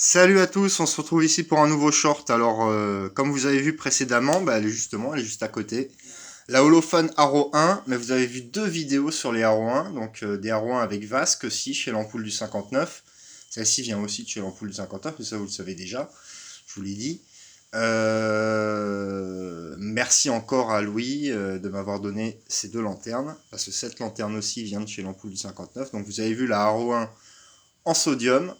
Salut à tous, on se retrouve ici pour un nouveau short. Alors, comme vous avez vu précédemment, elle est juste à côté. La Holophone Haro 1, mais vous avez vu deux vidéos sur les Haro 1, donc des Haro 1 avec vasque aussi chez l'ampoule du 59. Celle-ci vient aussi de chez l'ampoule du 59, mais ça vous le savez déjà, je vous l'ai dit. Merci encore à Louis de m'avoir donné ces deux lanternes, parce que cette lanterne aussi vient de chez l'ampoule du 59. Donc vous avez vu la Haro 1 en sodium,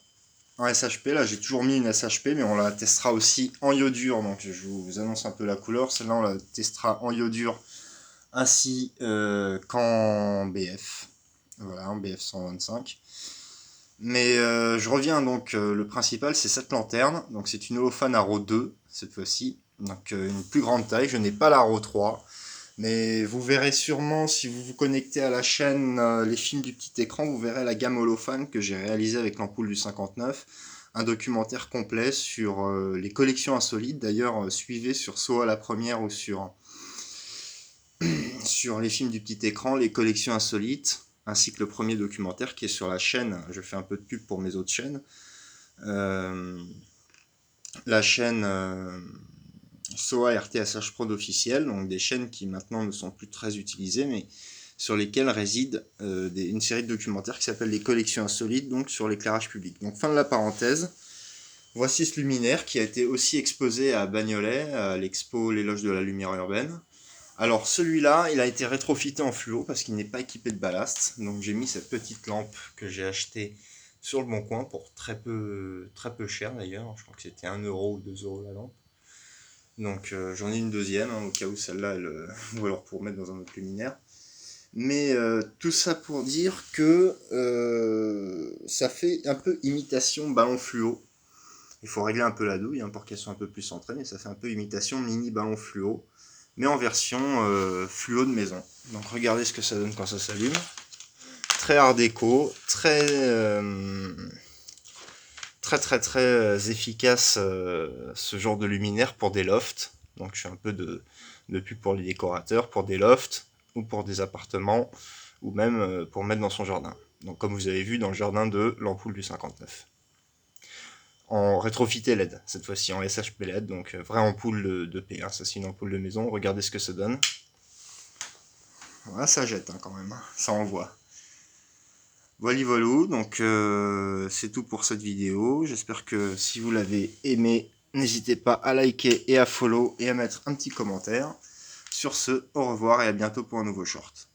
en SHP. Là, j'ai toujours mis une SHP, mais on la testera aussi en iodure. Donc, je vous annonce un peu la couleur. Celle-là, on la testera en iodure ainsi qu'en BF. Voilà, en BF 125. Mais je reviens donc, le principal, c'est cette lanterne. Donc, c'est une Holophane Haro 2, cette fois-ci. Donc, une plus grande taille. Je n'ai pas la Haro 3. Mais vous verrez sûrement, si vous vous connectez à la chaîne Les Films du Petit Écran, vous verrez la gamme Holophane que j'ai réalisée avec l'ampoule du 59. Un documentaire complet sur les collections insolites. D'ailleurs, suivez sur SOA la première ou sur Les Films du Petit Écran, les collections insolites, ainsi que le premier documentaire qui est sur la chaîne. Je fais un peu de pub pour mes autres chaînes. Euh, la chaîne SOA RTSH Prod officielle, donc des chaînes qui maintenant ne sont plus très utilisées, mais sur lesquelles réside une série de documentaires qui s'appelle les collections insolites, donc sur l'éclairage public. Donc fin de la parenthèse. Voici ce luminaire qui a été aussi exposé à Bagnolet, à l'expo L'éloge de la lumière urbaine. Alors celui-là, il a été rétrofité en fluo parce qu'il n'est pas équipé de ballast. Donc j'ai mis cette petite lampe que j'ai achetée sur le bon coin pour très peu cher d'ailleurs. Je crois que c'était 1 € ou 2 € la lampe. Donc j'en ai une deuxième, au cas où celle-là, ou alors pour mettre dans un autre luminaire. Mais tout ça pour dire que ça fait un peu imitation ballon fluo. Il faut régler un peu la douille pour qu'elle soit un peu plus centrée, mais ça fait un peu imitation mini ballon fluo, mais en version fluo de maison. Donc regardez ce que ça donne quand ça s'allume. Très art déco, très efficace ce genre de luminaire pour des lofts. Donc je fais un peu de pub pour les décorateurs, pour des lofts, ou pour des appartements, ou même pour mettre dans son jardin. Donc comme vous avez vu dans le jardin de l'ampoule du 59. En rétrofité LED, cette fois-ci en SHP LED, donc vraie ampoule de P. Ça c'est une ampoule de maison, regardez ce que ça donne. Voilà, ça jette quand même, ça envoie. Voilà, voilà, donc c'est tout pour cette vidéo. J'espère que si vous l'avez aimé, n'hésitez pas à liker et à follow et à mettre un petit commentaire. Sur ce, au revoir et à bientôt pour un nouveau short.